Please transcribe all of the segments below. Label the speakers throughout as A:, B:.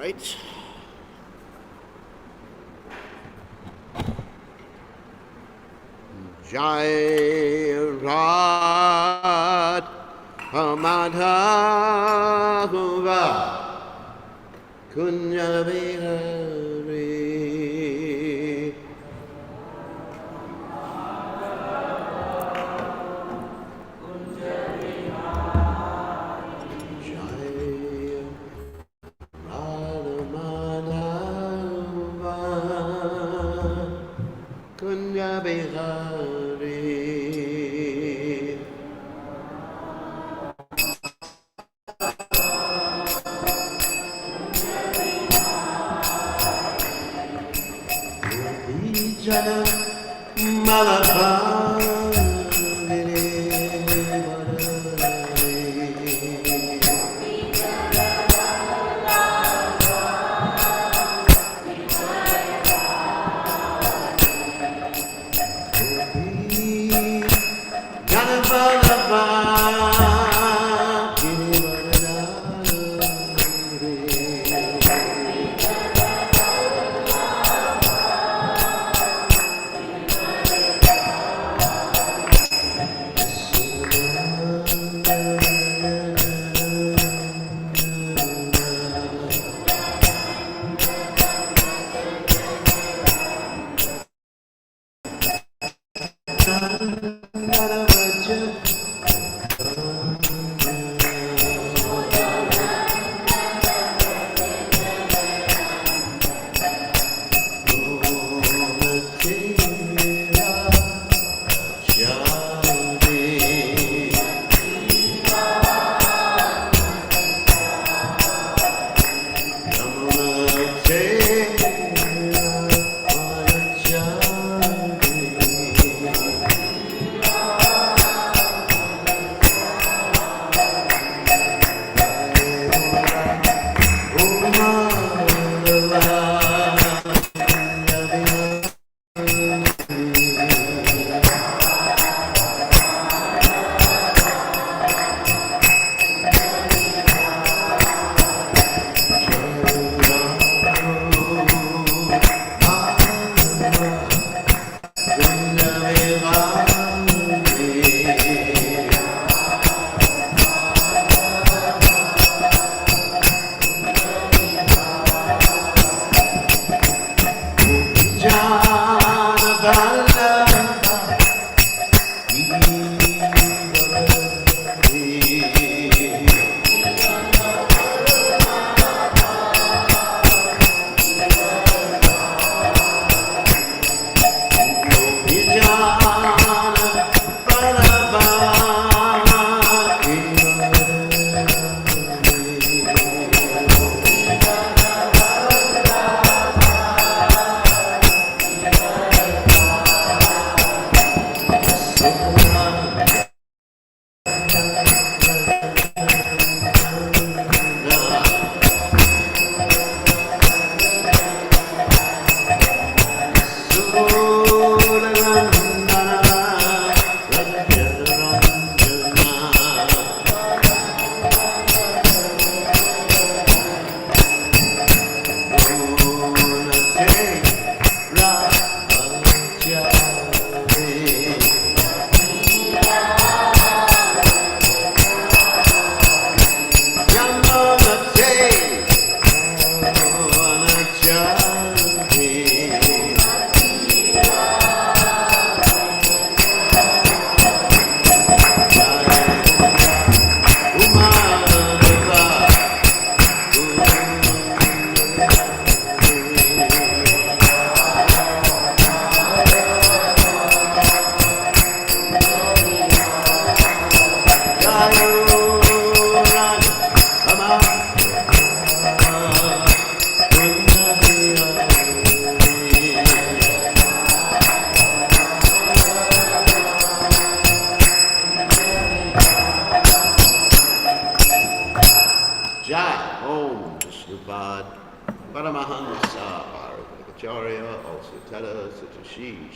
A: right. Jai Radha Madhava Kunya Vihari Kunya Bihari Jana Malabhavini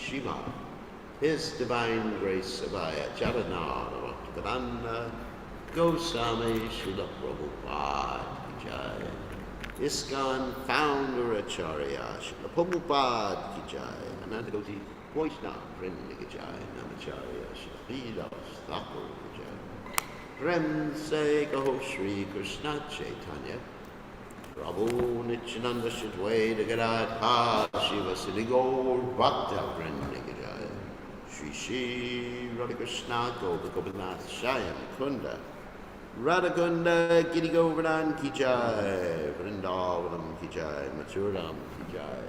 A: Shiva, His Divine Grace Savaya Charanara Bhaktivedanta Goswami Srila Prabhupada Jai. ISKCON founder Acharya, Srila Prabhupada ki jai, Ananta Goti Vaishnava Vrinda ki jai, Namacharya, Srila Thakur ki jai. Prem se kaho Shri Krishna Chaitanya, Prabhu Nityananda Shri Advaita Gadadha, Shiva Siddhi Gaur Bhakta Vrinda ki jai. Shri Shri Radha Krishna Gopinath Shayam Kunda, Radhakunda Giri Govardhan ki jai, Vrindavanam ki jai, Mathuram ki jai,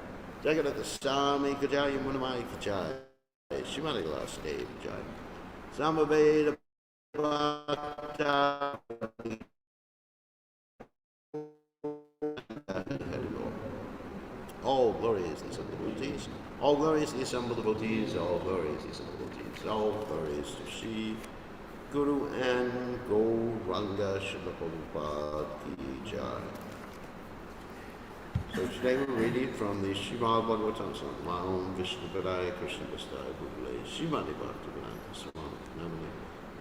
A: Jagannath Swami ki jai, Yamunamai ki jai, Shrimati Devi ki jai, Samaveda Bhakta. All glorious the assembled devotees, all glorious the assembled devotees, all glorious the assembled devotees, all glorious to Shri Guru and Gauranga Srila Prabhupada ki jai. So today we're reading from the Srimad Bhagavatam Song, Om Vishnu Padaya Krishna Vastaya Bhuvale Srimati Bhaktivedanta Swami Namane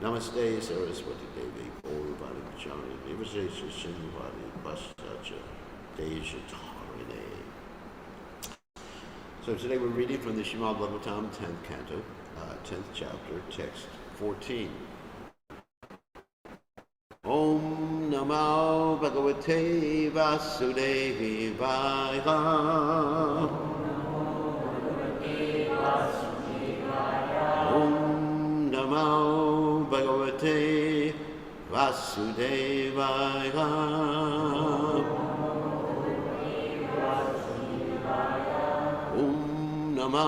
A: Namaste Saraswati Devi Gaurvani Pachani Devasesha Sindhuvani Pasacha Deja Tarine. So today we're reading from the Srimad Bhagavatam 10th canto, 10th chapter, text 14. Om Namo Bhagavate Vasudevaya. Om Namo Bhagavate Vasudevaya. Om Namo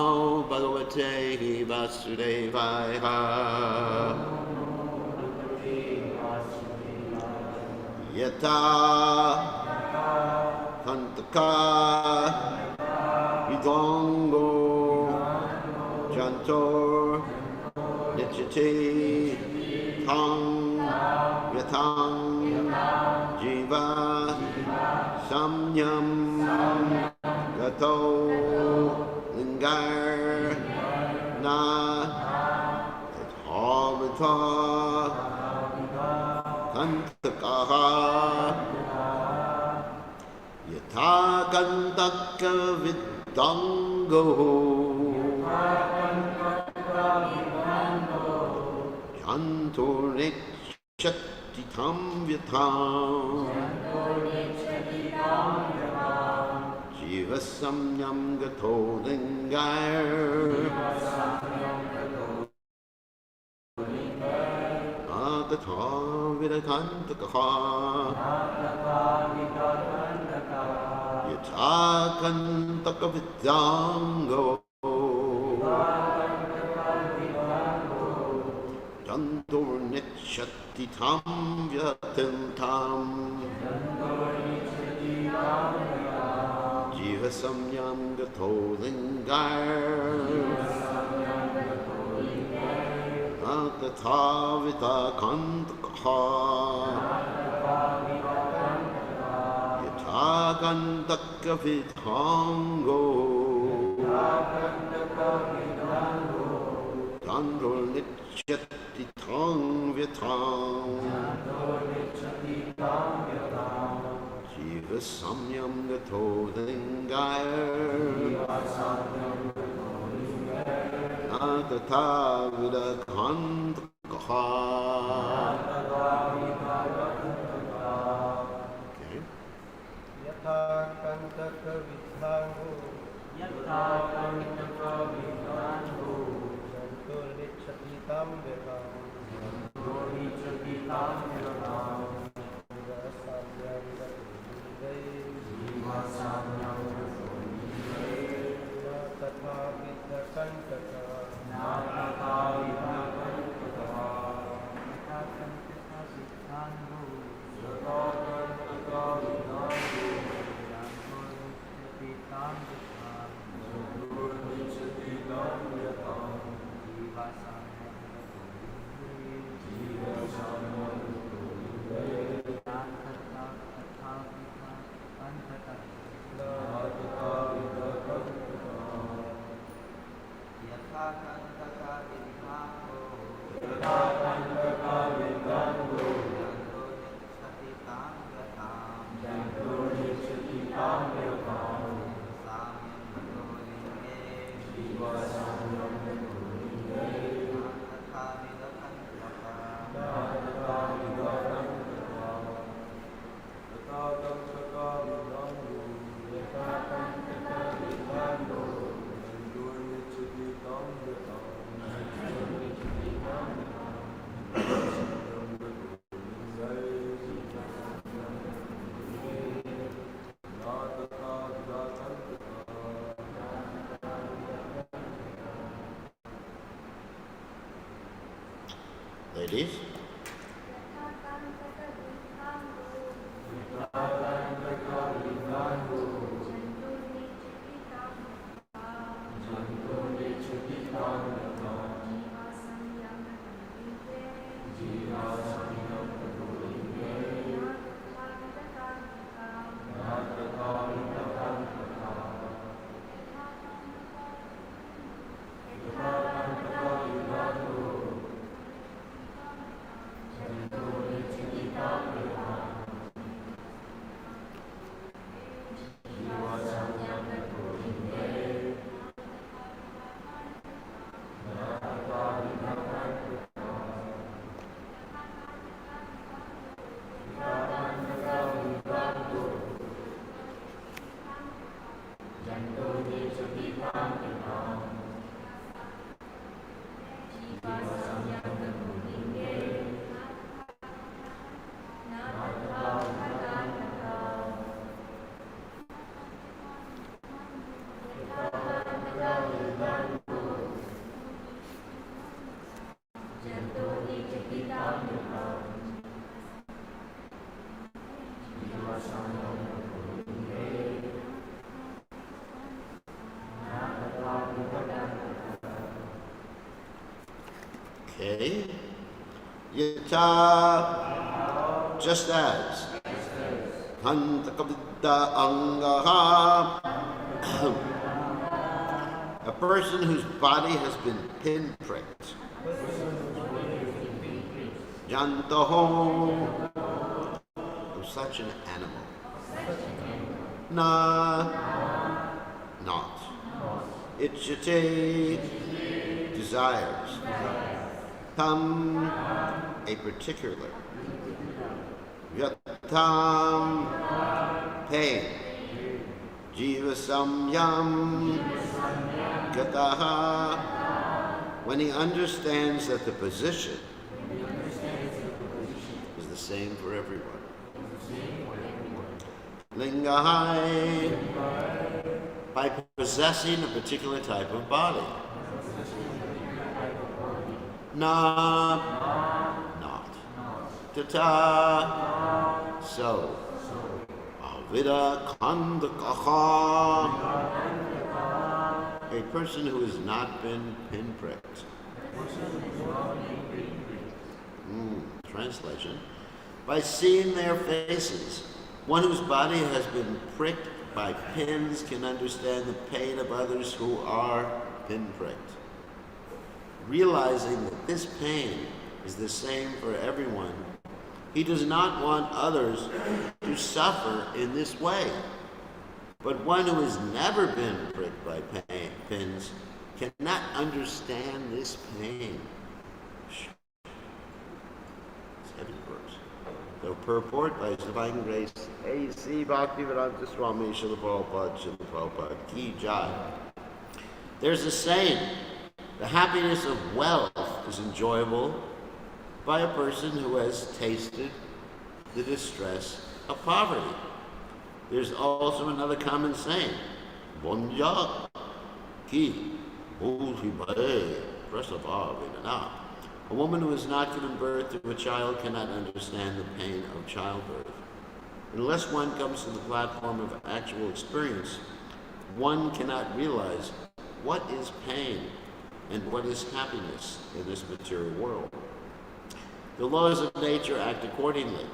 A: Bhagavate Vasudevaya. Yata Kantaka Vidongo Jantor Nichiti Tang Yatang Jiva Samyam Gato Lingar Na Tathavata Kantakaha Yatha Kantaka Vidango Jantor Nechati Tam Vyatam Jiva Samyam Gato Lingar Tatha Vidakantakaha Yatha Kantaka Vidango Jantor Nechati Tam Vyatam Tam Jiva Samyam Gato Lingar Tatha Vidakantakaha Yatha Kantaka Vidango Jantor Nechati Tam Vyatam Jiva Samyam Gato Lingar Tatha Vidakantakaha. Okay.
B: Yatha Kantaka Vidhango Jantor Nichati Tam
A: Ladies? Okay. Yata, just as. Hantakavida angaha. A person whose body has been pinpricked. Jantaho, of such an animal. Na, not. Ichate, desires. Tam, a particular. Yatam, pain. Jiva samyam, gataha, when he understands that the position is the same for everyone. Lingahai, by possessing a particular type of body. Na, not. Tata, so. Avida kandakaha, a person who has not been pinpricked. Translation. By seeing their faces, one whose body has been pricked by pins can understand the pain of others who are pinpricked. Realizing that this pain is the same for everyone, he does not want others to suffer in this way. But one who has never been pricked by pins cannot understand this pain. It's heavy verse. The purport by His Divine Grace, A.C. Bhaktivedanta Swami Srila Prabhupada Ki Jai. There's a saying, the happiness of wealth is enjoyable by a person who has tasted the distress of poverty. There's also another common saying, Bonja ki prasava. A woman who has not given birth to a child cannot understand the pain of childbirth. Unless one comes to the platform of actual experience, one cannot realize what is pain and what is happiness in this material world. The laws of nature act accordingly.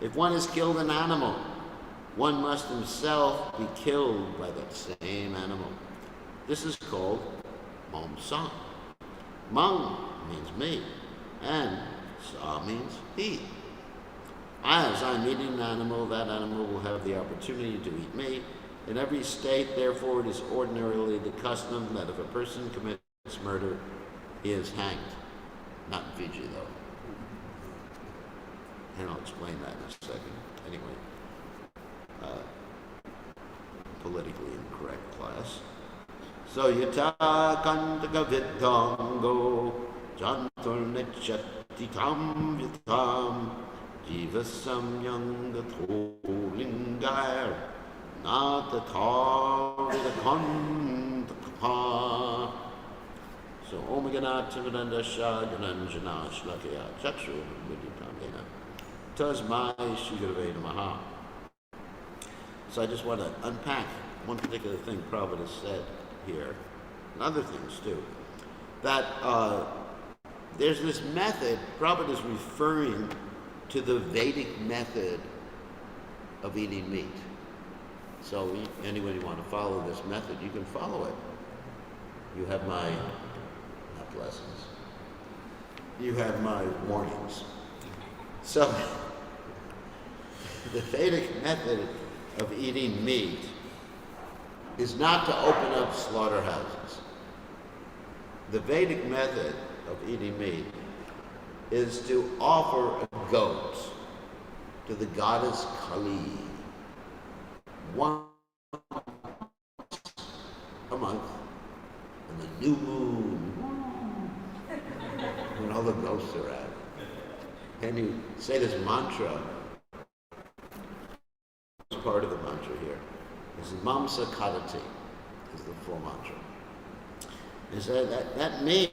A: If one has killed an animal, one must himself be killed by that same animal. This is called Momsam. Mang means me, and Sa means he. As I'm eating an animal, that animal will have the opportunity to eat me. In every state, therefore, it is ordinarily the custom that if a person commits murder, he is hanged. Not in Fiji, though. And I'll explain that in a second. Anyway, politically incorrect class. So yata kantaka vidhango jantur nichati tam vitam jivasam yangatho lingayar natatar vidakantaka. So, Om Ganat Tivananda Shah Gananjana Shlakaya Chakshu Viditamena Tasmai Shigurve Namaha. So I just want to unpack one particular thing Prabhupada said here, and other things too. That there's this method, Prabhupada is referring to the Vedic method of eating meat. So anybody want to follow this method, you can follow it. You have my, not lessons, you have my warnings. So the Vedic method of eating meat is not to open up slaughterhouses. The Vedic method of eating meat is to offer a goat to the goddess Kali once a month on the new moon when all the ghosts are out. And you say this mantra. Part of the mantra here is Mamsa Kadati is the full mantra. And so that means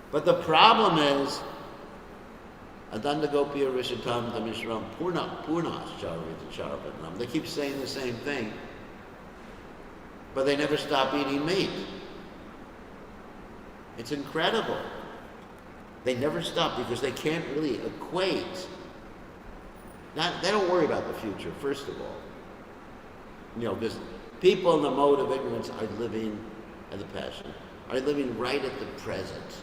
A: But the problem is Adanda Gopiya Rishatam Damishram Purnas Charvita Charvatanam. They keep saying the same thing, but they never stop eating meat. It's incredible. They never stop because they can't really equate. They don't worry about the future, first of all. Because people in the mode of ignorance are living, and the passion, are living right at the present.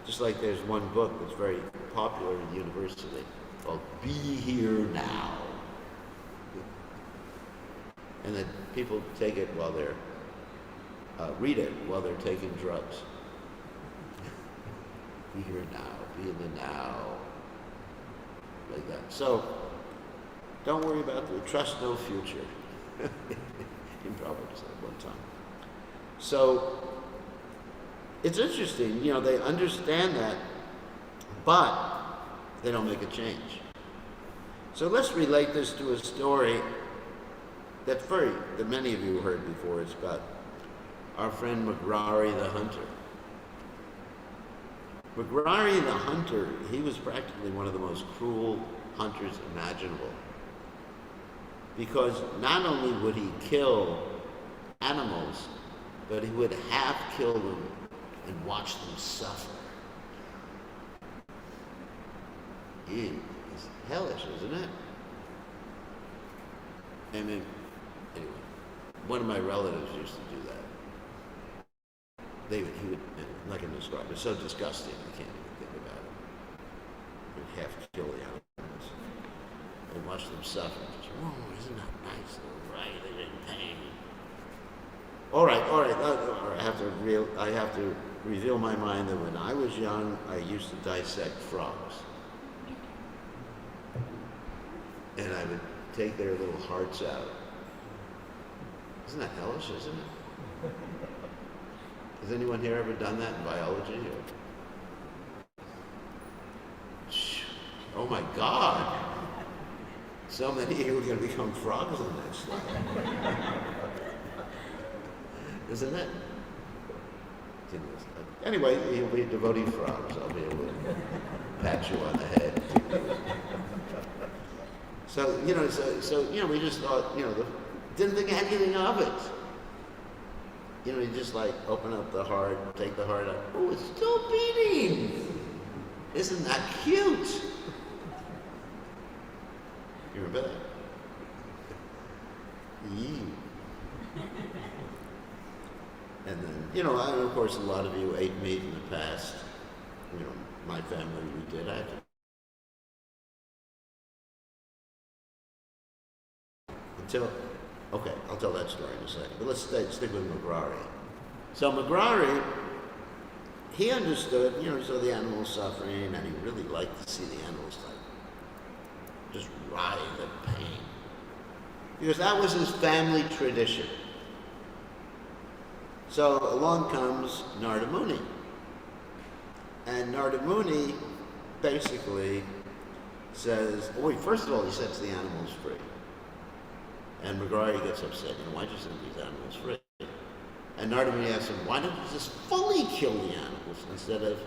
A: Just like there's one book that's very popular in university called Be Here Now. And then people take it while they're, read it while they're taking drugs. Be here now, be in the now, like that. So, don't worry about trust no future. In Proverbs at one time. So, it's interesting, they understand that, but they don't make a change. So let's relate this to a story that many of you heard before. It's about our friend Magrari the hunter. Magrari the hunter, he was practically one of the most cruel hunters imaginable. Because not only would he kill animals, but he would half kill them and watch them suffer. It's hellish, isn't it? I mean, anyway, one of my relatives used to do that. He would, I'm not going to describe it, it's so disgusting, I can't even think about it. He would half kill the animals and watch them suffer. Just, isn't that nice? All right, they're in pain. All right. I have to reveal my mind that when I was young, I used to dissect frogs. And I would take their little hearts out. Isn't that hellish, isn't it? Has anyone here ever done that in biology? Oh my God! So many here are going to become frogs in the next life. Isn't it? Anyway, you'll be devotee frogs. I'll be able to pat you on the head. So, we just thought, didn't think anything of it. You just open up the heart, take the heart out. Oh, it's still beating. Isn't that cute? You remember that? And then, of course, a lot of you ate meat in the past. My family, we did. I'll tell that story in a second. But let's stick with Magrari. So Magrari, he understood, he saw the animals suffering, and he really liked to see the animals just writhe in pain. Because that was his family tradition. So along comes Narada Muni. And Narada Muni basically says, oh wait, first of all, he sets the animals free. And Mrigari gets upset, why'd you set these animals free? And Narada Muni asks him, why don't you just fully kill the animals instead of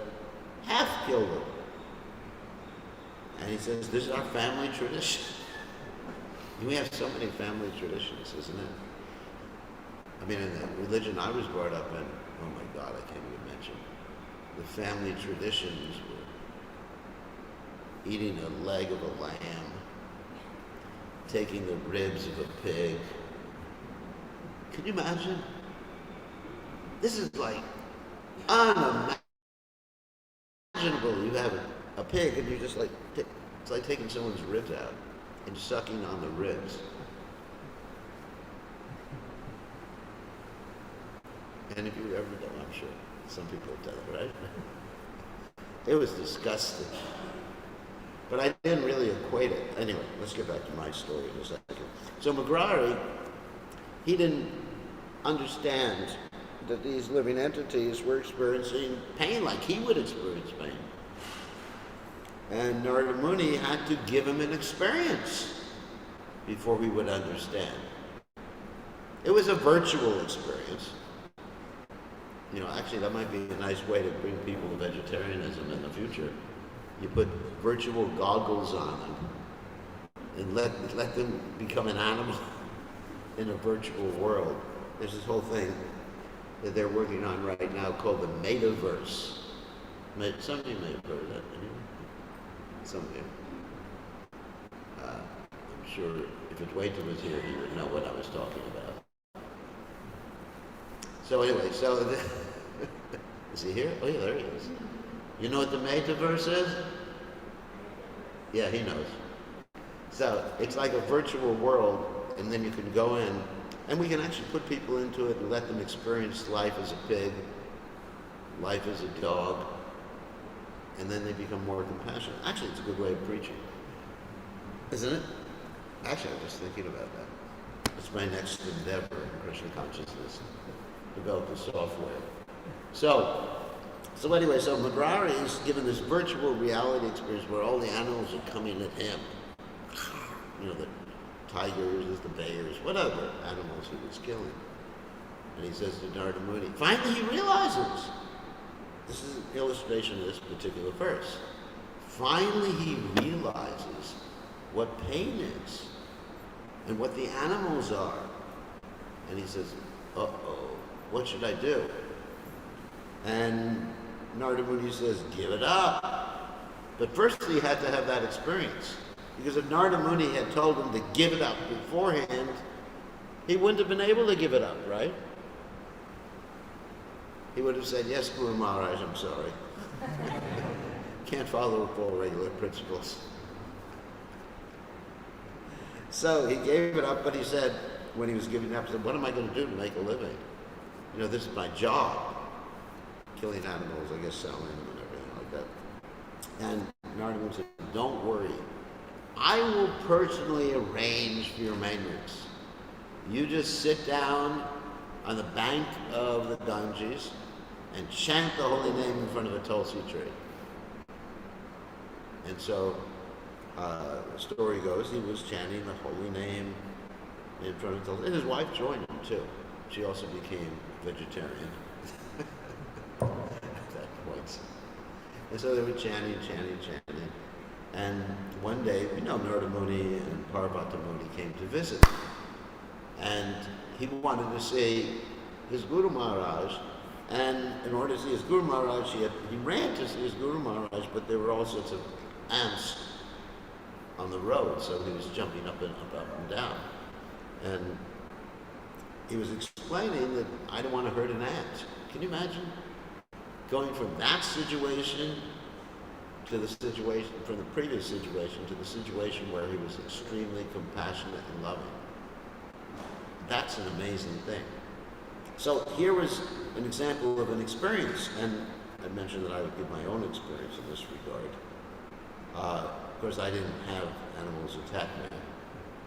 A: half kill them? And he says, this is our family tradition. We have so many family traditions, isn't it? I mean, in the religion I was brought up in, oh my God, I can't even mention. The family traditions were eating a leg of a lamb, taking the ribs of a pig. Can you imagine? This is like unimaginable. You have a pig and you just like, it's like taking someone's ribs out and sucking on the ribs. And if you've ever done, I'm sure some people have done it, right? It was disgusting. But I didn't really equate it. Anyway, let's get back to my story in a second. So Mrigari, he didn't understand that these living entities were experiencing pain like he would experience pain. And Narada Muni had to give him an experience before he would understand. It was a virtual experience. Actually that might be a nice way to bring people to vegetarianism in the future. You put virtual goggles on them and let them become an animal in a virtual world. There's this whole thing that they're working on right now called the metaverse. Some of you may have heard of that. Some of you. I'm sure if Adwaita was here, he would know what I was talking about. So anyway, is he here? Oh yeah, there he is. You know what the metaverse is? Yeah, he knows. So it's like a virtual world, and then you can go in, and we can actually put people into it and let them experience life as a pig, life as a dog, and then they become more compassionate. Actually, it's a good way of preaching, isn't it? Actually, I was thinking about that. It's my next endeavor in Krishna consciousness, develop the software. So anyway, so Mrigari is given this virtual reality experience where all the animals are coming at him. The tigers, the bears, whatever animals he was killing. And he says to Narada Muni, finally he realizes. This is an illustration of this particular verse. Finally he realizes what pain is and what the animals are. And he says, uh-oh, what should I do? And Narada Muni says, give it up. But first he had to have that experience. Because if Narada Muni had told him to give it up beforehand, he wouldn't have been able to give it up, right? He would have said, yes, Guru Maharaj, I'm sorry. Can't follow up all regular principles. So he gave it up, but he said, when he was giving it up, he said, what am I going to do to make a living? This is my job. Killing animals, I guess, selling them and everything like that. And Narada Muni said, don't worry. I will personally arrange for your maintenance. You just sit down on the bank of the Ganges and chant the holy name in front of a Tulsi tree. And so, the story goes, he was chanting the holy name in front of Tulsi. And his wife joined him too. She also became vegetarian at that point. And so they were chanting. And one day, Narada Muni and Parvata Muni came to visit. And he wanted to see his Guru Maharaj. And in order to see his Guru Maharaj, he ran to see his Guru Maharaj, but there were all sorts of ants on the road, so he was jumping up and down. And he was explaining that I don't want to hurt an ant. Can you imagine? Going from that situation to the situation, from the previous situation to the situation where he was extremely compassionate and loving. That's an amazing thing. So here was an example of an experience, and I mentioned that I would give my own experience in this regard. Of course, I didn't have animals attack me,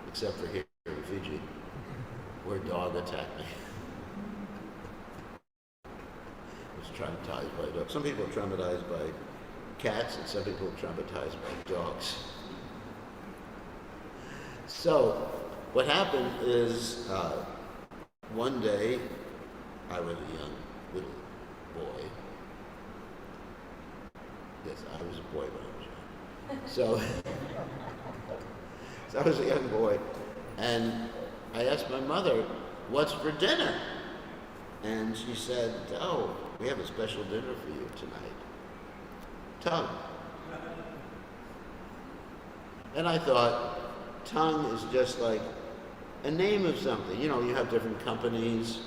A: except for here in Fiji, where a dog attacked me. I was traumatized by dogs. Some people are traumatized by cats, and some people are traumatized by dogs. So, what happened is, one day, I was a young little boy. Yes, I was a boy when I was young. So I was a young boy, and I asked my mother, "What's for dinner?" And she said, "Oh, we have a special dinner for you tonight. Tongue." And I thought, tongue is just like a name of something. You know, you have different companies,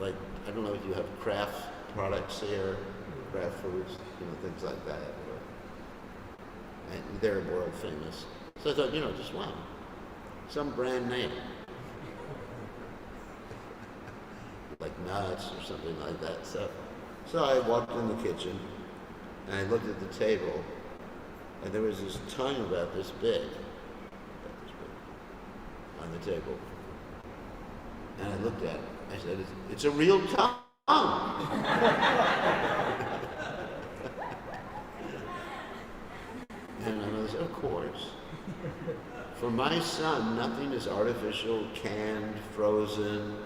A: like, I don't know if you have craft products here, craft foods, you know, things like that. And they're world famous. So I thought, you know, just one, some brand name. Like nuts or something like that. So I walked in the kitchen and I looked at the table and there was this tongue about this big on the table. And I looked at it. I said, it's a real tongue. And I was, of course. For my son, nothing is artificial, canned, frozen,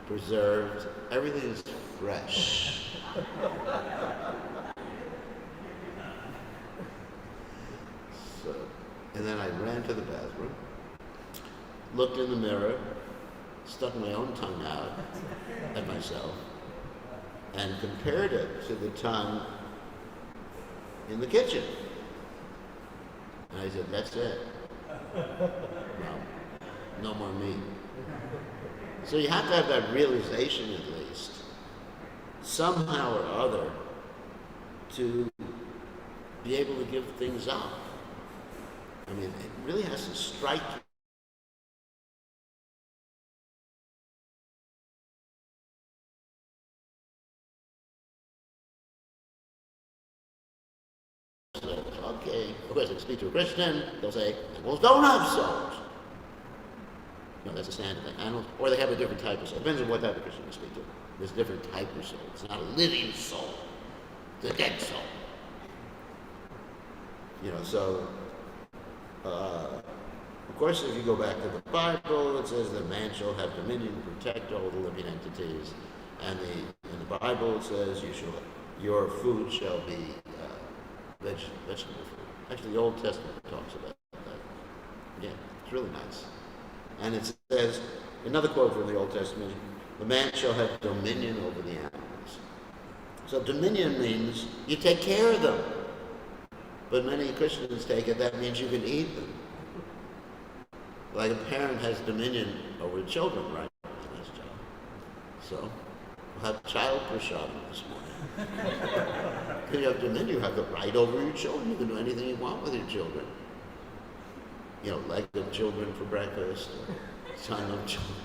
A: preserved. Everything is fresh. So, and then I ran to the bathroom, looked in the mirror, stuck my own tongue out at myself, and compared it to the tongue in the kitchen. And I said, that's it. No more meat. So you have to have that realization at least, somehow or other, to be able to give things up. I mean, it really has to strike you. So, okay, of course, if you speak to a Christian, they'll say, animals don't have souls. No, that's a standard thing. Animals, or they have a different type of soul. Depends on what type of Christian you speak to. There's a different type of soul. It's not a living soul. It's a dead soul. You know, so, of course, if you go back to the Bible, it says that man shall have dominion to protect all the living entities. And in the Bible, it says your food shall be vegetable food. Actually, the Old Testament talks about that. Yeah, it's really nice. And it says, another quote from the Old Testament, the man shall have dominion over the animals. So dominion means you take care of them. But many Christians take it, that means you can eat them. Like a parent has dominion over children, right? Nice job. So, we'll have child prashadam this morning. Because you have dominion, you have the right over your children. You can do anything you want with your children. You know, leg of children for breakfast, or tongue of children.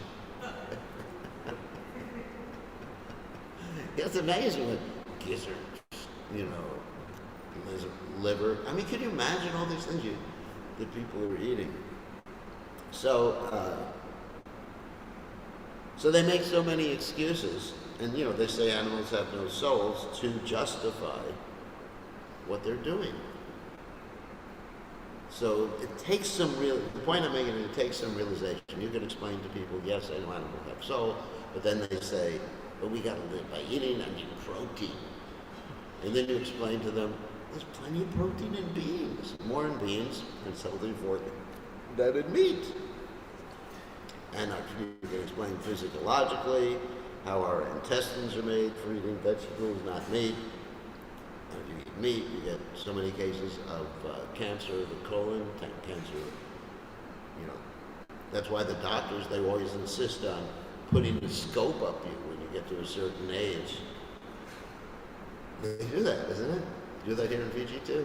A: It's amazing with gizzards, you know, liver. I mean, can you imagine all these things that people are eating? So, so they make so many excuses, and you know, they say animals have no souls to justify what they're doing. So it takes the point I'm making is it takes some realization. You can explain to people, yes, I know animals have soul, but then they say, but we gotta live by eating, I need protein. And then you explain to them, there's plenty of protein in beans, more in beans, and it's healthy for them than in meat. And you can explain physiologically how our intestines are made for eating vegetables, not meat. And if you eat meat, you get so many cases of cancer of the colon, cancer, you know. That's why the doctors, they always insist on putting a scope up you when you get to a certain age. They do that, isn't it? They do that here in Fiji too.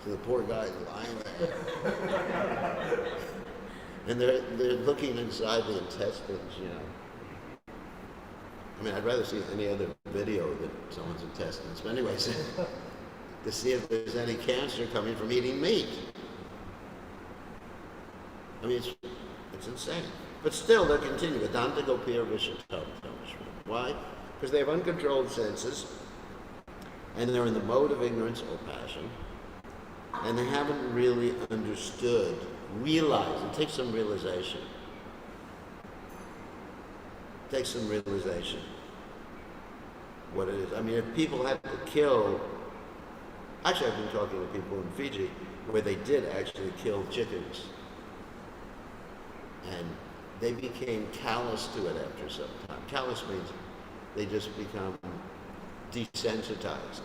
A: So the poor guy's lying there. And they're looking inside the intestines, you know. I mean, I'd rather see any other video than someone's intestines. But anyways, to see if there's any cancer coming from eating meat. I mean, it's insane. But still, they're continuing. Vedanta Gopir Vishatam. Why? Because they have uncontrolled senses, and they're in the mode of ignorance or passion, and they haven't really understood realize, it takes some realization. It takes some realization what it is. I mean, if people had to kill, actually I've been talking to people in Fiji where they did actually kill chickens. And they became callous to it after some time. Callous means they just become desensitized.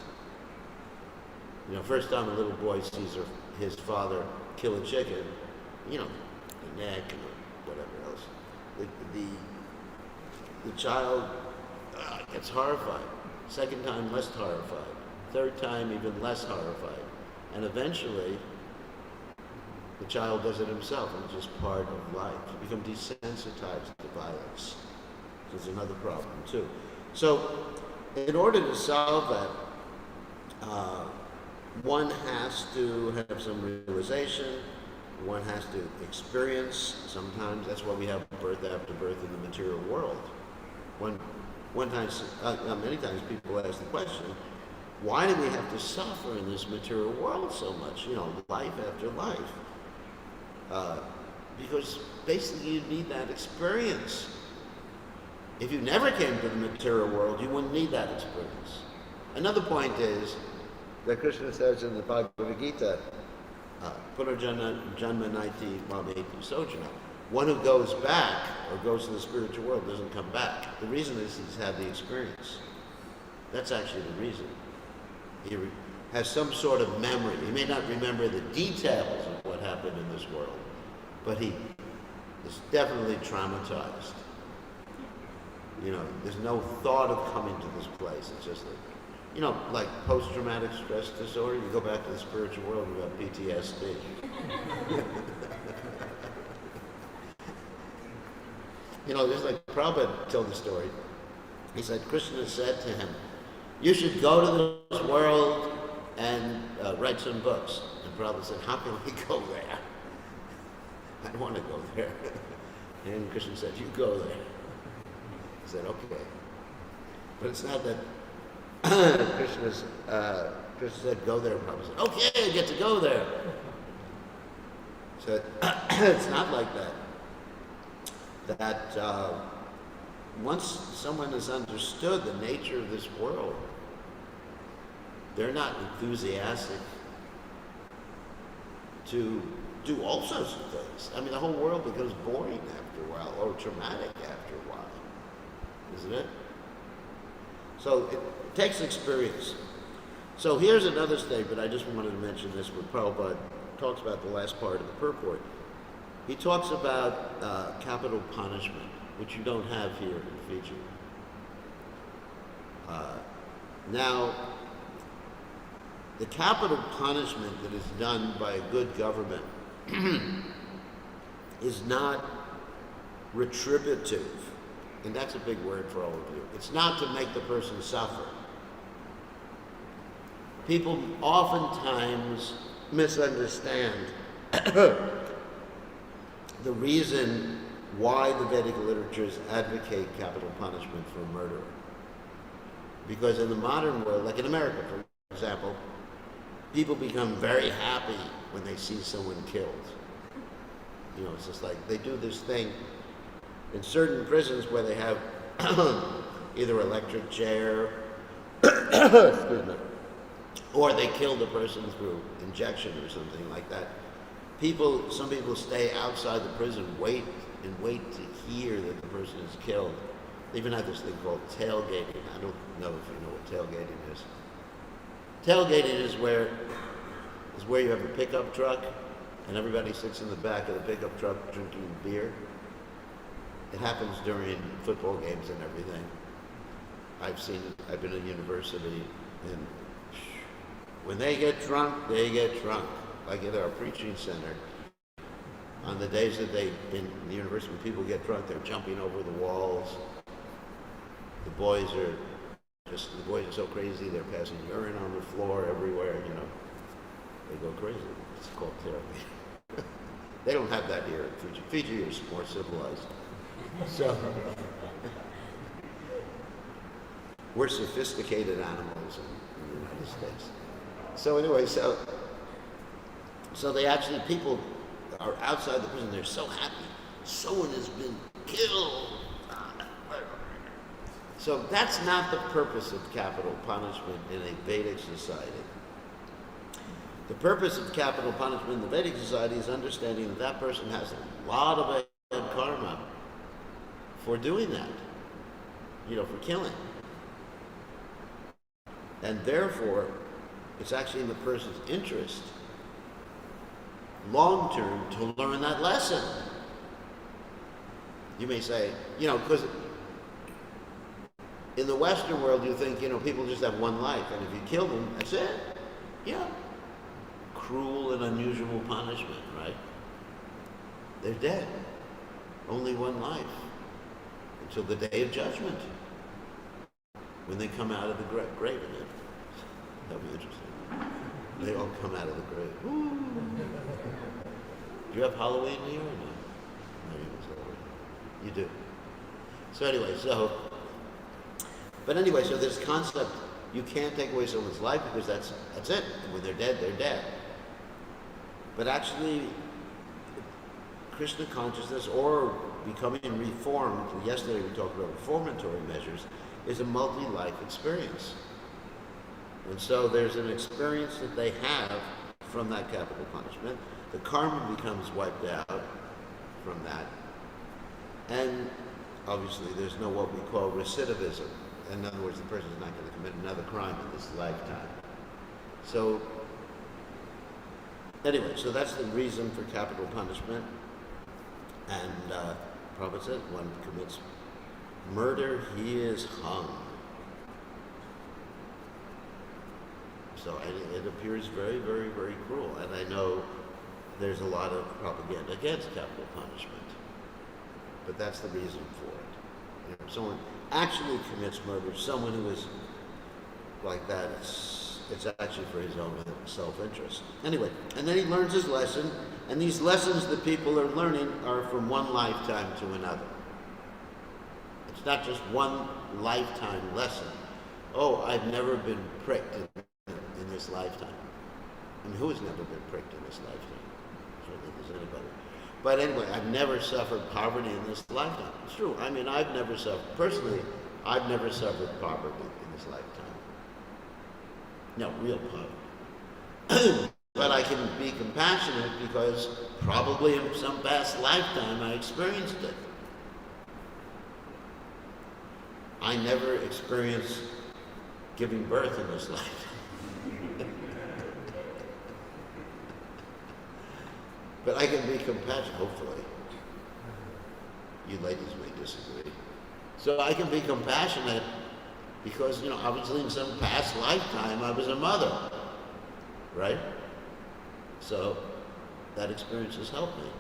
A: You know, first time a little boy sees his father kill a chicken, you know, the neck and whatever else, the child gets horrified. Second time, less horrified. Third time, even less horrified. And eventually, the child does it himself, and it's just part of life. You become desensitized to violence, which is another problem too. So, in order to solve that, one has to have some realization. One has to experience. Sometimes that's why we have birth after birth in the material world. Many times people ask the question, why do we have to suffer in this material world so much? You know, life after life. Because basically you need that experience. If you never came to the material world, you wouldn't need that experience. Another point is that Krishna says in the Bhagavad Gita, Punarjanma Naiti Mameti Sojana. One who goes back or goes to the spiritual world doesn't come back. The reason is he's had the experience. That's actually the reason. He has some sort of memory. He may not remember the details of what happened in this world, but he is definitely traumatized. You know, there's no thought of coming to this place. It's just like, you know, like post-traumatic stress disorder, you go back to the spiritual world, you have PTSD. You know, just like Prabhupada told the story. He said, Krishna said to him, you should go to this world and write some books. And Prabhupada said, how can we go there? I don't want to go there. And Krishna said, you go there. He said, okay. But it's not that Krishna said, go there. Prabhupada said, okay, I get to go there. So it's not like that. That once someone has understood the nature of this world, they're not enthusiastic to do all sorts of things. I mean, the whole world becomes boring after a while, or traumatic after a while, isn't it? So it takes experience. So here's another statement. I just wanted to mention this when Prabhupada talks about the last part of the purport. He talks about capital punishment, which you don't have here in Fiji. Now, the capital punishment that is done by a good government is not retributive. And that's a big word for all of you. It's not to make the person suffer. People oftentimes misunderstand the reason why the Vedic literatures advocate capital punishment for a murderer. Because in the modern world, like in America, for example, people become very happy when they see someone killed. You know, it's just like they do this thing in certain prisons where they have either electric chair, excuse me, or they kill the person through injection or something like that. Some people stay outside the prison, wait to hear that the person is killed. They even have this thing called tailgating. I don't know if you know what tailgating is. Tailgating is where you have a pickup truck and everybody sits in the back of the pickup truck drinking beer. It happens during football games and everything. I've seen it. I've been at university, and when they get drunk, they get drunk. Like at our preaching center, on the days that in the university, when people get drunk, they're jumping over the walls. The boys are so crazy, they're passing urine on the floor everywhere, you know. They go crazy. It's called therapy. They don't have that here in Fiji. Fiji is more civilized. So, we're sophisticated animals in the United States. So anyway, so they actually, people are outside the prison, they're so happy. Someone has been killed. So that's not the purpose of capital punishment in a Vedic society. The purpose of capital punishment in the Vedic society is understanding that that person has a lot of bad karma for doing that, for killing. And therefore, it's actually in the person's interest, long term, to learn that lesson. You may say, because in the Western world you think, people just have one life, and if you kill them, that's it. Yeah. Cruel and unusual punishment, right? They're dead. Only one life. Until the day of judgment. When they come out of the grave. That'll be interesting. They all come out of the grave. Woo. Do you have Halloween here or no? No, you do. So anyway, so this concept, you can't take away someone's life because that's it. When they're dead, they're dead. But actually, Krishna consciousness or becoming reformed, yesterday we talked about reformatory measures, is a multi-life experience. And so there's an experience that they have from that capital punishment. The karma becomes wiped out from that. And obviously there's no what we call recidivism. In other words, the person is not going to commit another crime in this lifetime. So anyway, so that's the reason for capital punishment. And Prabhupada says, one commits murder, he is hung. So it appears very, very, very cruel. And I know there's a lot of propaganda against capital punishment. But that's the reason for it. If someone actually commits murder, someone who is like that, it's actually for his own self-interest. Anyway, and then he learns his lesson, and these lessons that people are learning are from one lifetime to another. It's not just one lifetime lesson. Oh, I've never been pricked in this lifetime. And who has never been pricked in this lifetime? I don't think there's anybody. But anyway, I've never suffered poverty in this lifetime. It's true. I mean, I've never suffered, personally, I've never suffered poverty in this lifetime. No, real poverty. But I can be compassionate because probably in some past lifetime I experienced it. I never experienced giving birth in this lifetime. But I can be compassionate, hopefully. You ladies may disagree. So I can be compassionate because, obviously in some past lifetime I was a mother, right? So that experience has helped me.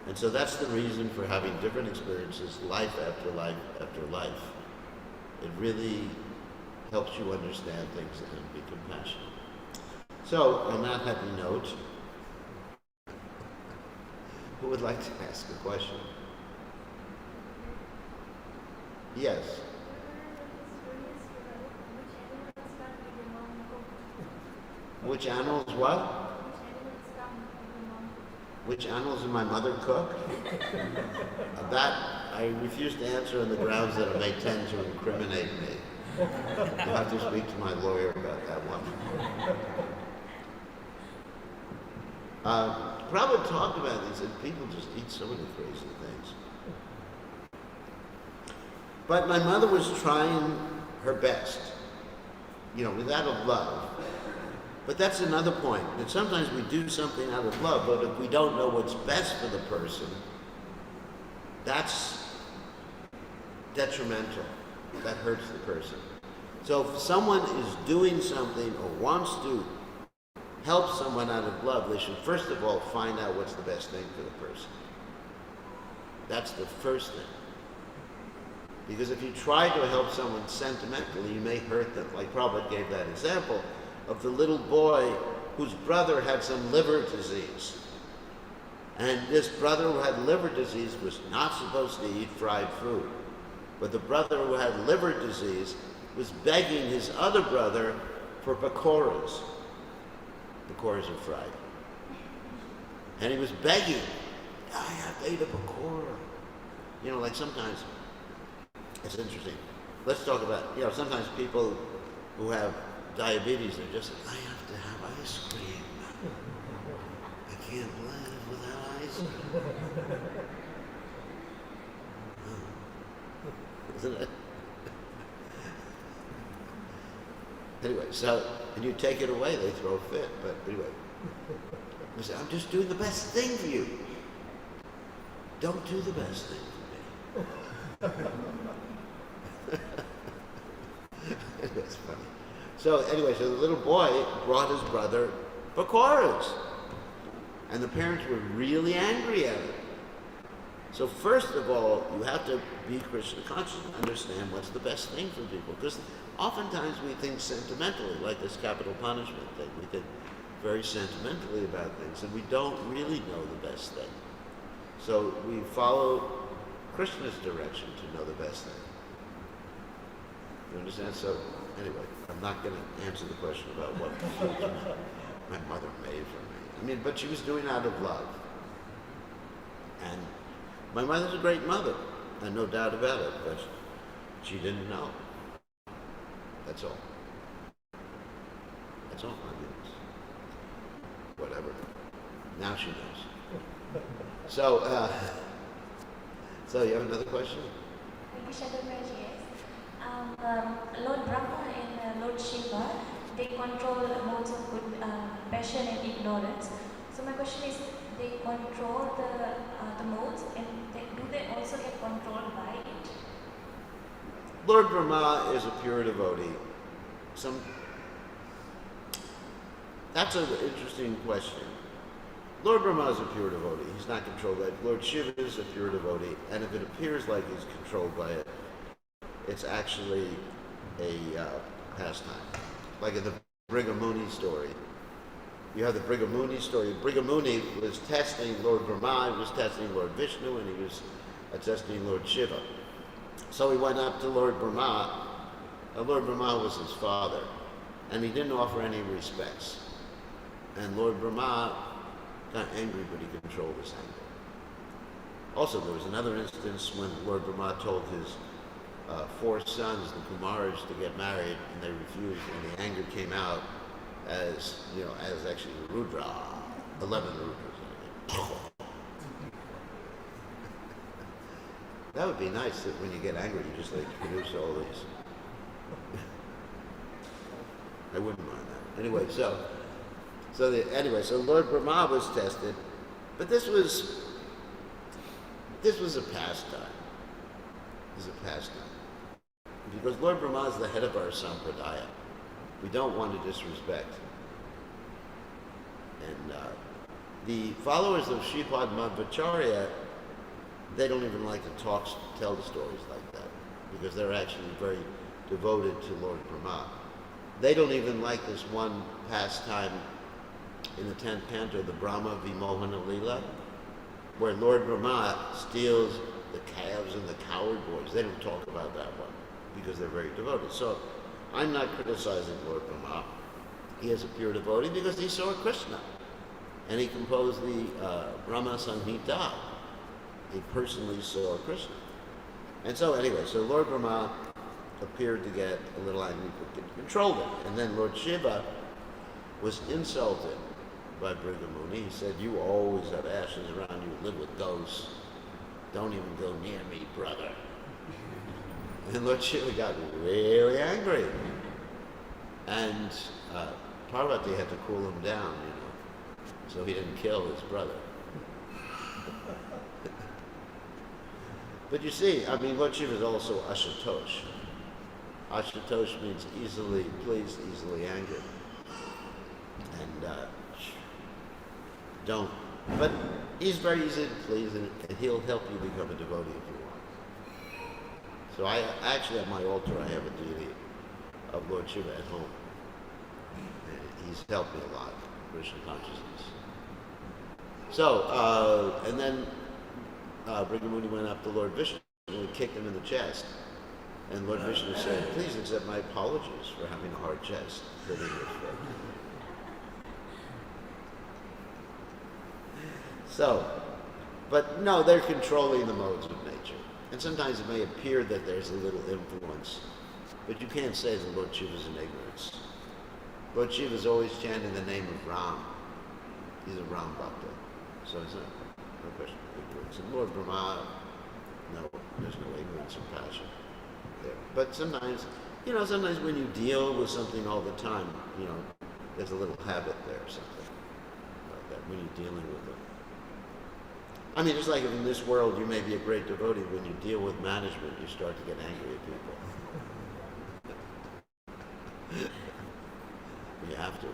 A: And so that's the reason for having different experiences, life after life after life. It really helps you understand things and be compassionate. So, on that happy note, who would like to ask a question? Yes. Which animals what? Which animals did my mother cook? That I refuse to answer on the grounds that it may tend to incriminate me. You'll have to speak to my lawyer about that one. Prabhupada talked about these, and people just eat so many crazy things. But my mother was trying her best, with out of love. But that's another point, that sometimes we do something out of love, but if we don't know what's best for the person, that's detrimental. That hurts the person. So if someone is doing something or wants to help someone out of love, they should first of all find out what's the best thing for the person. That's the first thing. Because if you try to help someone sentimentally, you may hurt them. Like Prabhupada gave that example of the little boy whose brother had some liver disease. And this brother who had liver disease was not supposed to eat fried food. But the brother who had liver disease was begging his other brother for pakoras. Pakoras are fried. And he was begging, I have to eat a pakora. You know, like sometimes, it's interesting. Let's talk about, you know, sometimes people who have diabetes, they're just like, I have to have ice cream. I can't live without ice cream. Isn't it? Anyway, so, and you take it away, they throw a fit. But anyway, I say, I'm just doing the best thing for you. Don't do the best thing for me. That's funny. So anyway, so the little boy brought his brother pakoras. And the parents were really angry at him. So first of all, you have to be Krishna conscious and understand what's the best thing for people. Because oftentimes we think sentimentally, like this capital punishment thing. We think very sentimentally about things, and we don't really know the best thing. So we follow Krishna's direction to know the best thing. You understand? So anyway, I'm not going to answer the question about what food my mother made for me. I mean, but she was doing it out of love. And my mother's a great mother, and no doubt about it, but she didn't know. That's all. That's all. I mean, whatever. Now she knows. So you have another question?
C: Lord Brahma and Lord Shiva, they control modes of good, passion and ignorance. So my question is, they control the modes, and do they also get controlled by it?
A: Lord Brahma is a pure devotee. That's an interesting question. Lord Brahma is a pure devotee. He's not controlled by it. Lord Shiva is a pure devotee. And if it appears like he's controlled by it, it's actually a pastime. Like in the Brigamuni story. You have the Brigamuni story. Brigamuni was testing Lord Brahma, he was testing Lord Vishnu, and he was testing Lord Shiva. So he went up to Lord Brahma, and Lord Brahma was his father, and he didn't offer any respects. And Lord Brahma got angry, but he controlled his anger. Also, there was another instance when Lord Brahma told his 4 sons, the Kumaras, to get married, and they refused, and the anger came out as, you know, as actually Rudra, 11 Rudras. That would be nice that when you get angry, you just like produce all these. I wouldn't mind that. Anyway, so Lord Brahma was tested, but this was a pastime. This is a pastime. Because Lord Brahma is the head of our sampradaya. We don't want to disrespect. And the followers of Sripad Madhvacharya, they don't even like to tell the stories like that, because they're actually very devoted to Lord Brahma. They don't even like this one pastime in the 10th canto, the Brahma Vimohana Leela, where Lord Brahma steals the calves and the cowherd boys. They don't talk about that one, because they're very devoted. So I'm not criticizing Lord Brahma. He is a pure devotee because he saw Krishna. And he composed the Brahma Samhita. He personally saw Krishna. And so anyway, so Lord Brahma appeared to get a little angry, but controlled it. And then Lord Shiva was insulted by Brigamuni. He said, you always have ashes around you, live with ghosts. Don't even go near me, brother. And Lord Shiva got really angry. And Parvati had to cool him down, you know, so he didn't kill his brother. But you see, I mean, Lord Shiva is also Ashutosh. Ashutosh means easily pleased, easily angered. And don't. But he's very easy to please, and he'll help you become a devotee if you want. So I actually, at my altar, I have a deity of Lord Shiva at home. And he's helped me a lot, Krishna consciousness. So, and then Brigamuni went up to Lord Vishnu and kicked him in the chest. And Lord Vishnu said, please accept my apologies for having a hard chest. So, but no, they're controlling the modes of nature. And sometimes it may appear that there's a little influence, but you can't say that Lord Shiva's in ignorance. Lord Shiva is always chanting the name of Ram. He's a Ram Bhakta. So it's no question of ignorance. And Lord Brahma, no, there's no ignorance and passion there. But sometimes, sometimes when you deal with something all the time, there's a little habit there or something like that when you're dealing with it. I mean, just like in this world, you may be a great devotee. When you deal with management, you start to get angry at people. You have to,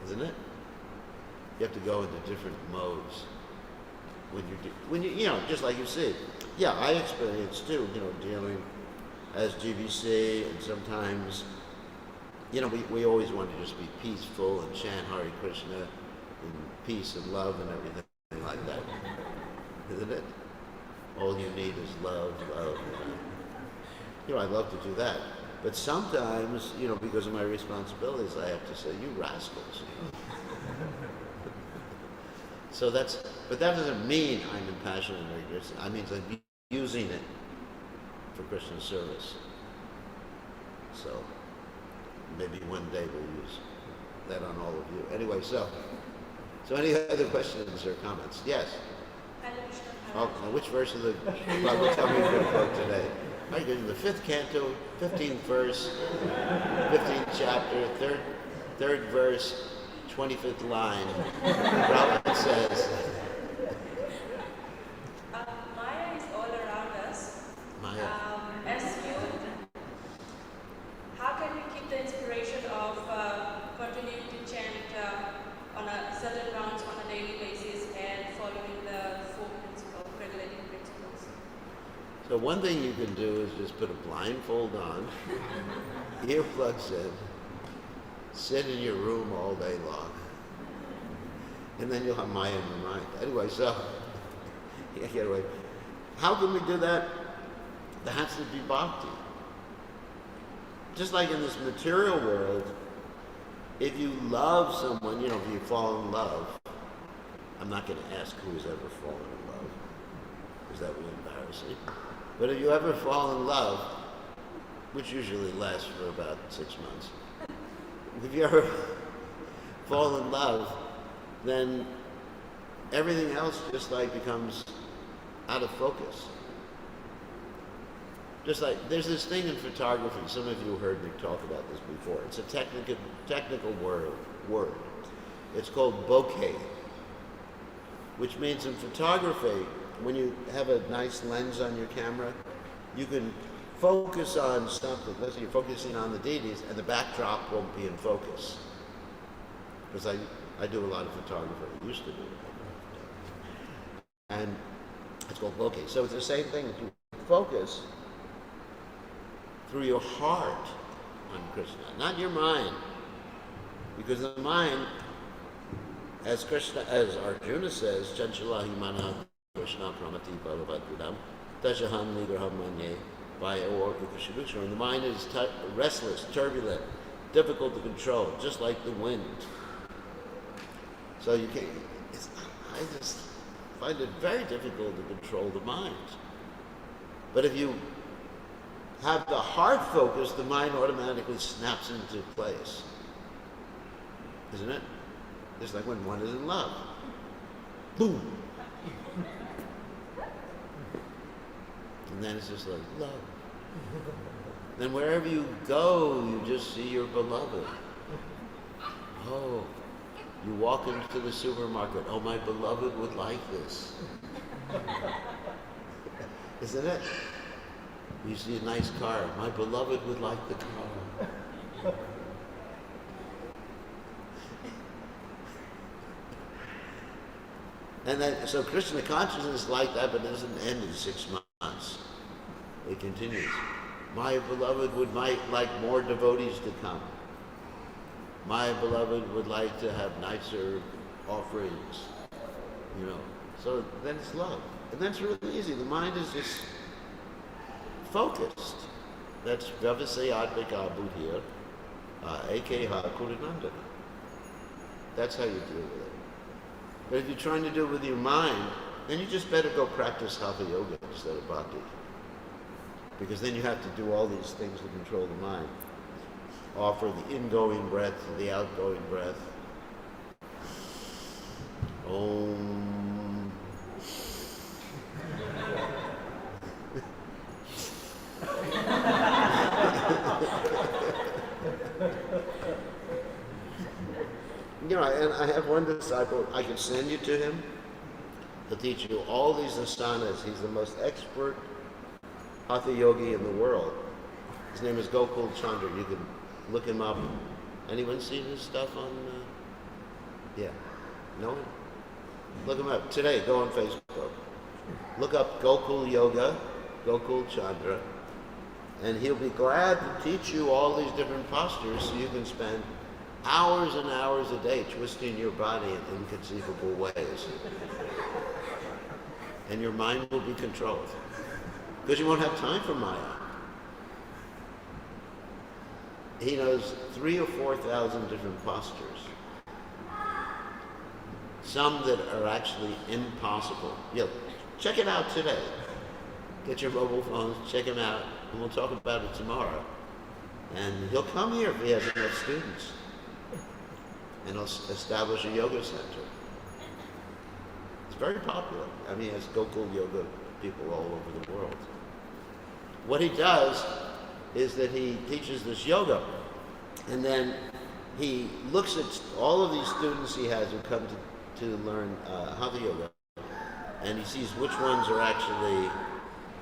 A: isn't it? You have to go into different modes. When you just like you see. Yeah, I experience too, dealing as GBC, and sometimes, we always want to just be peaceful and chant Hare Krishna and peace and love and everything like that. Isn't it? All you need is love, love. I love to do that. But sometimes, because of my responsibilities, I have to say, you rascals. But that doesn't mean I'm impassioned and rigorous. I mean I'm using it for Krishna service. So maybe one day we'll use that on all of you. Anyway, so any other questions or comments? Yes? Oh, now which verse of the Bible tell me you're going to quote today? All right, in the 5th canto, 15th verse, 15th chapter, third verse, 25th line. Prabhupada says,
D: Maya is all around us.
A: Maya.
D: As youth, how can we keep the inspiration of continuing to chant on a certain rounds on a daily basis and following the 4 regulating principles?
A: So one thing you can do is just put a blindfold on, earplugs in, sit in your room all day long, and then you'll have Maya in your mind. Anyway, so, get away. How can we do that? There has to be bhakti. Just like in this material world, if you love someone, if you fall in love, I'm not going to ask who's ever fallen in love, because that would be embarrassing. But if you ever fall in love, which usually lasts for about 6 months, if you ever fall in love, then everything else just becomes out of focus. Just like there's this thing in photography, some of you heard me talk about this before. It's a technical word. It's called bokeh, which means in photography, when you have a nice lens on your camera, you can focus on something. Let's say you're focusing on the deities, and the backdrop won't be in focus. Because I do a lot of photography. I used to do it. And it's called bokeh. So it's the same thing. If you focus through your heart on Krishna, not your mind. Because the mind, as Arjuna says, Chanchalahi mana Krishna pramati bhalavadvidam tajaham nigraham manye vaya or ukashadusha. And the mind is restless, turbulent, difficult to control, just like the wind. So you can't, I just find it very difficult to control the mind. But if you have the heart focus, the mind automatically snaps into place. Isn't it? Just like when one is in love. Boom! And then it's just like love. Then wherever you go, you just see your beloved. Oh, you walk into the supermarket. Oh, my beloved would like this. Isn't it? You see a nice car. My beloved would like the car. And then, so Krishna consciousness is like that, but it doesn't end in 6 months. It continues. My beloved would like more devotees to come. My beloved would like to have nicer offerings. So then it's love. And that's really easy. The mind is just focused. That's Vyavasayatmika Buddhya, Ekeha Kuranandana. That's how you deal with it. But if you're trying to do it with your mind, then you just better go practice Hatha Yoga instead of Bhakti. Because then you have to do all these things to control the mind. Offer the ingoing breath to the outgoing breath. Om. You know, and I have one disciple, I can send you to him to teach you all these asanas. He's the most expert Hatha yogi in the world. His name is Gokul Chandra. You can look him up. Anyone seen his stuff on, yeah, know him? Look him up. Today, go on Facebook. Look up Gokul Yoga, Gokul Chandra, and he'll be glad to teach you all these different postures so you can spend hours and hours a day twisting your body in inconceivable ways. And your mind will be controlled. Because you won't have time for Maya. He knows 3,000 or 4,000 different postures. Some that are actually impossible. Yeah, check it out today. Get your mobile phones, check him out, and we'll talk about it tomorrow. And he'll come here if he has enough students. And he'll establish a yoga center. It's very popular. I mean, he has Gokul Yoga people all over the world. What he does is that he teaches this yoga, and then he looks at all of these students he has who come to learn Hatha Yoga, and he sees which ones are actually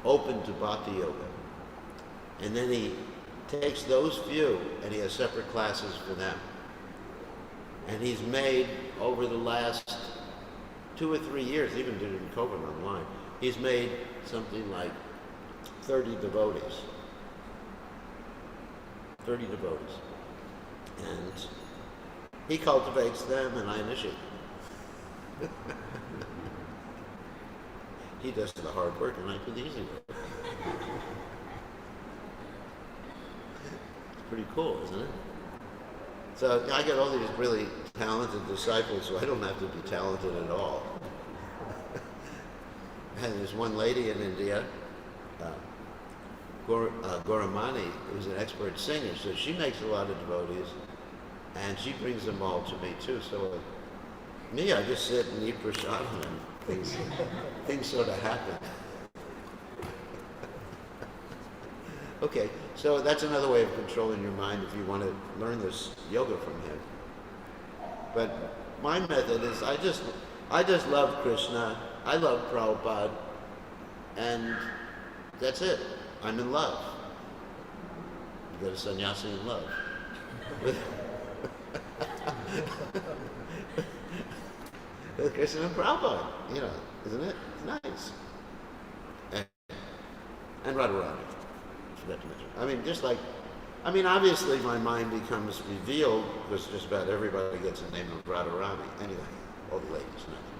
A: open to Bhakti Yoga. And then he takes those few, and he has separate classes for them. And he's made, over the last 2 or 3 years, even did it in COVID online, he's made something like 30 devotees. 30 devotees. And he cultivates them and I initiate them. He does the hard work and I do the easy work. It's pretty cool, isn't it? So I get all these really talented disciples, so I don't have to be talented at all. And there's one lady in India, Gauramani, who's an expert singer, so she makes a lot of devotees, and she brings them all to me too. So me, I just sit and eat prasadam and things sort of happen. Okay, so that's another way of controlling your mind if you want to learn this yoga from him. But my method is I just love Krishna, I love Prabhupada, and that's it. I'm in love. You get a sannyasi in love. With Krishna and Prabhupada, you know, isn't it? It's nice. And Radharani. Forgot to mention. I mean, just like, obviously my mind becomes revealed because just about everybody gets the name of Radharani. Anyway, all the ladies, not the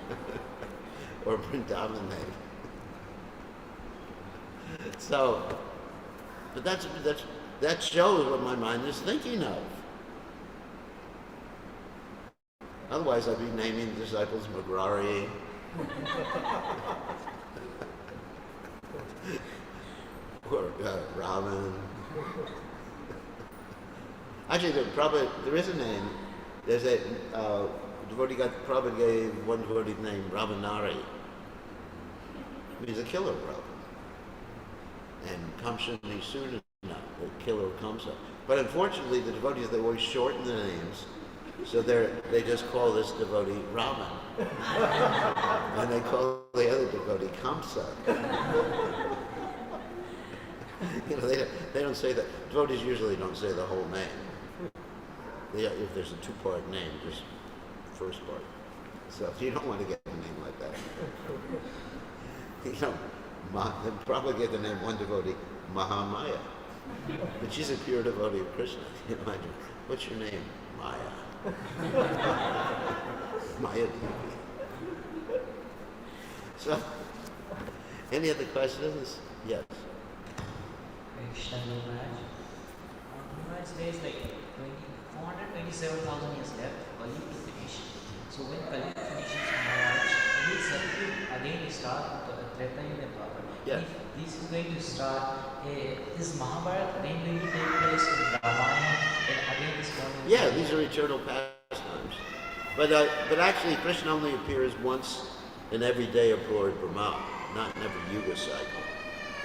A: men. Or Vrindavan name. So, but that shows what my mind is thinking of. Otherwise, I'd be naming disciples Magrari. Or Raman. Actually, there is a name. There's a devotee Prabhupada gave one devotee named Ramanari. He's a killer Prabhupada. And Kamsa Nisuna, the killer of Kamsa. But unfortunately, the devotees, they always shorten the names, so they just call this devotee Raman. And they call the other devotee Kamsa. You know, they don't say that. Devotees usually don't say the whole name. If there's a two-part name, just first part. So you don't want to get a name like that. You know, they probably get the name one devotee, Mahamaya. But she's a pure devotee of Krishna. You imagine, what's your name? Maya. Maya Devi. So, any other questions? Yes.
E: Krishna Maharaj. Maharaj, there is like 427,000 years left, Kali to finish. So when Kali finishes Maharaj, he will circle again start Treta Yuga Dwapar.
A: Yeah.
E: If this is going to start, this Mahabharata again going to take place in Ramayana, and again this one.
A: Yeah, these are eternal pastimes. But actually, Krishna only appears once in every day of Lord Brahma, not in every yuga cycle.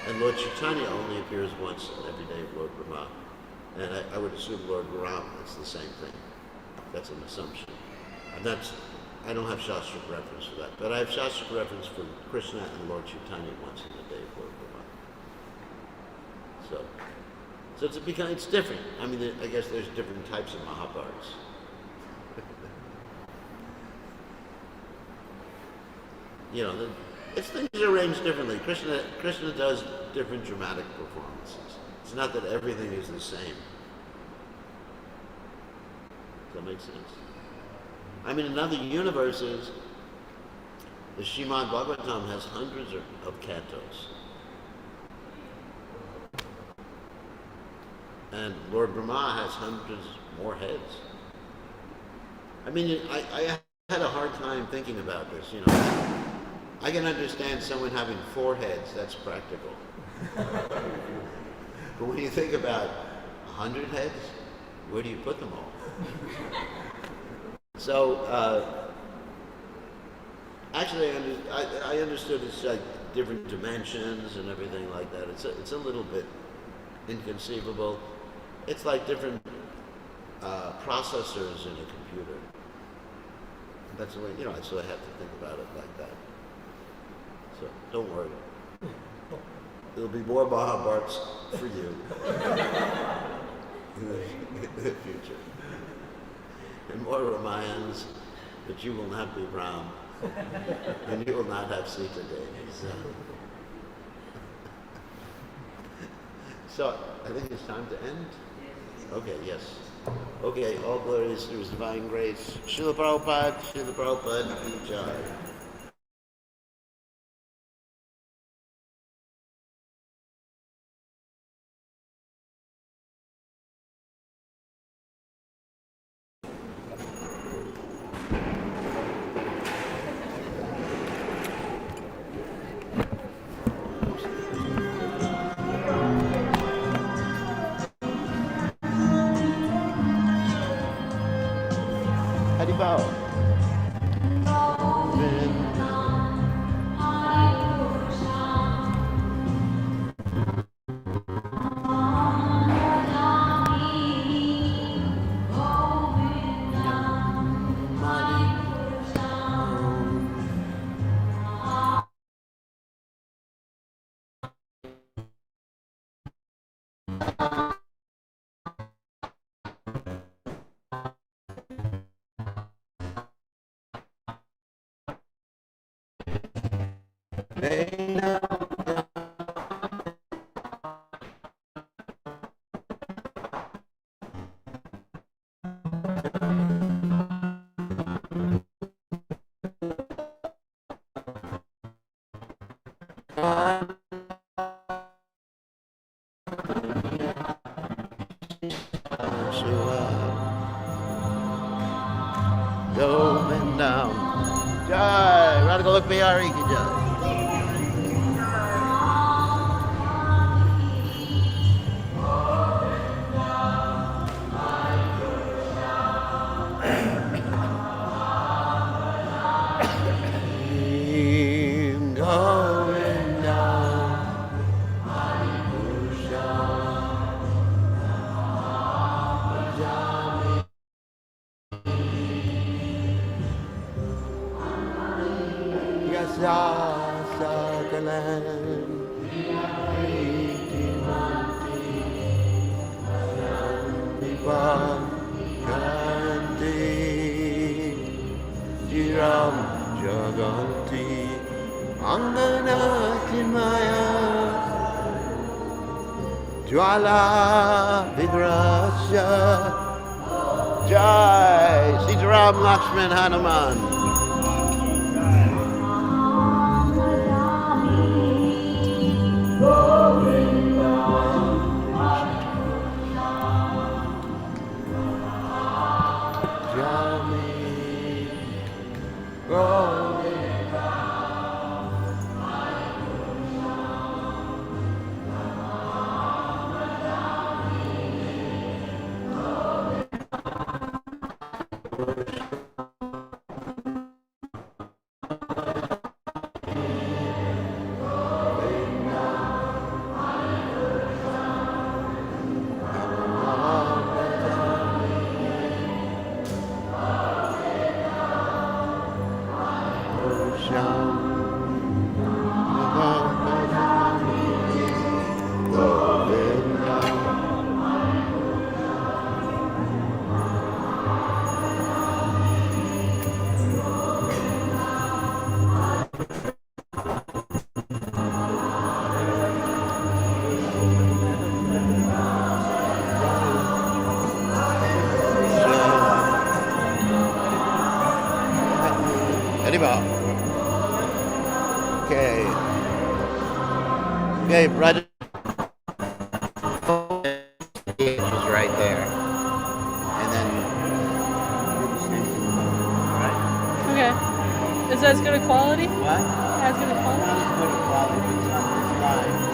A: And Lord Chaitanya only appears once in every day of Lord Brahma. And I would assume Lord Ram, it's the same thing. That's an assumption. And I don't have Shastric reference for that. But I have Shastric reference for Krishna and Lord Chaitanya once in the day of Lord Brahma. So it's different. I mean, I guess there's different types of Mahabharats. You know, things are arranged differently. Krishna does different dramatic performances. It's not that everything is the same. Does that make sense? I mean, in other universes, the Srimad Bhagavatam has hundreds of cantos. And Lord Brahma has hundreds more heads. I mean, I had a hard time thinking about this, you know. I can understand someone having 4 heads, that's practical. But when you think about 100 heads, where do you put them all? So, actually, I understood it's like different dimensions and everything like that. It's a little bit inconceivable. It's like different processors in a computer. That's the way, you know, so I have to think about it like that. So, don't worry. There'll be more Mahabharats for you in the future. And more Ramayans, but you will not be Ram. And you will not have Sita Devi. So, I think it's time to end. Okay, yes. Okay, all glories to His divine grace. Srila Prabhupada, ki jai. Haribol. Going down. Jai. Radical Look Bihari ki jai. Going down. Ram Jaganti Angana Chinmaya Jwala Vigrasya Jai Sitaram Lakshman Hanuman Jami Okay, brother. Is right there. And then do the same thing. Right?
F: Okay. Is that as good a quality?
A: What?
F: As good a quality?
A: Not as good a quality, but it's on this line.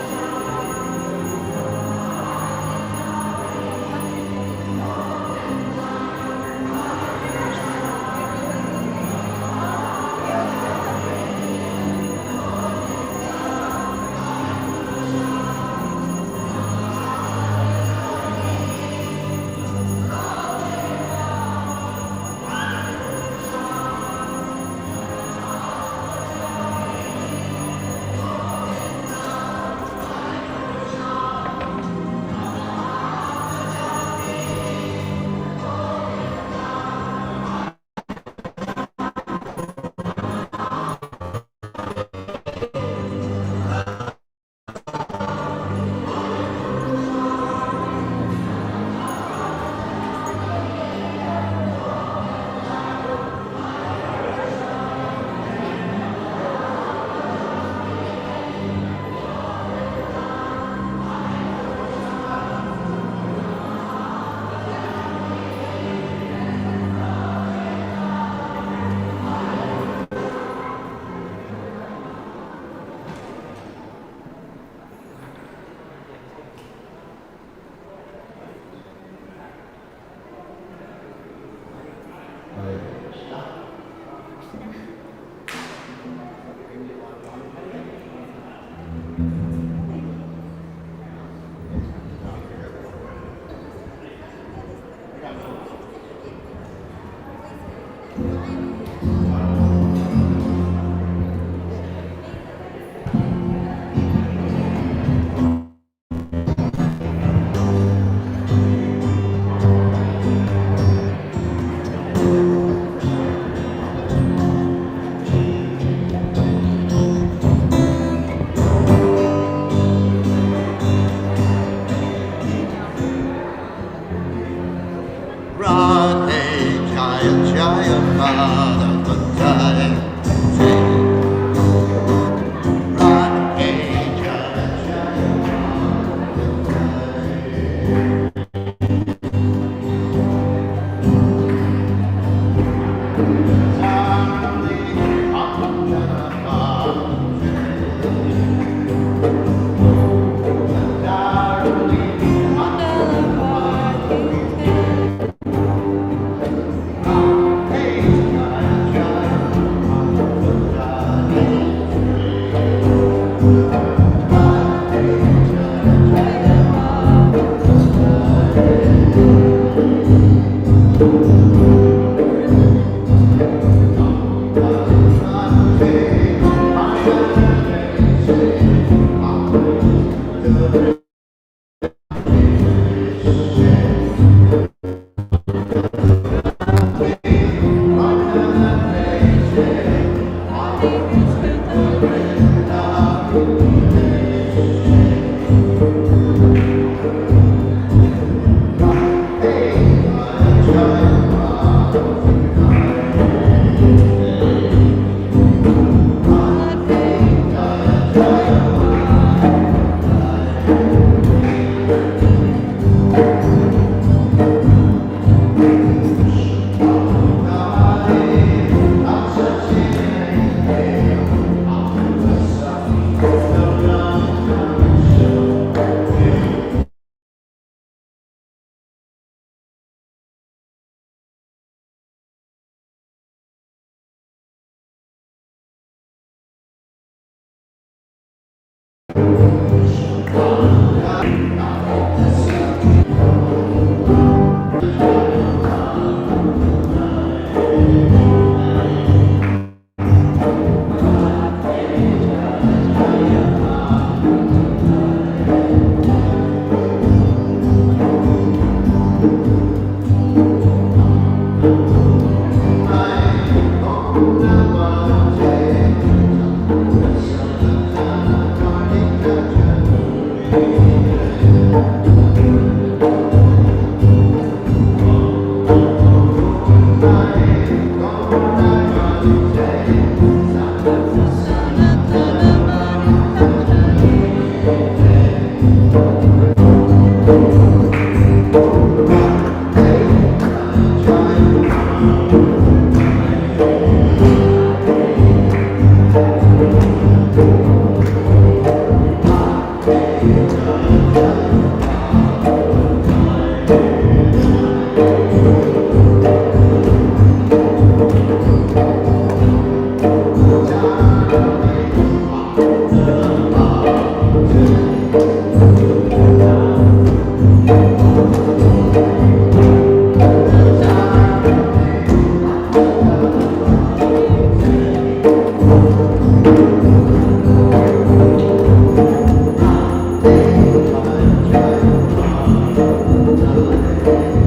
A: Goswami.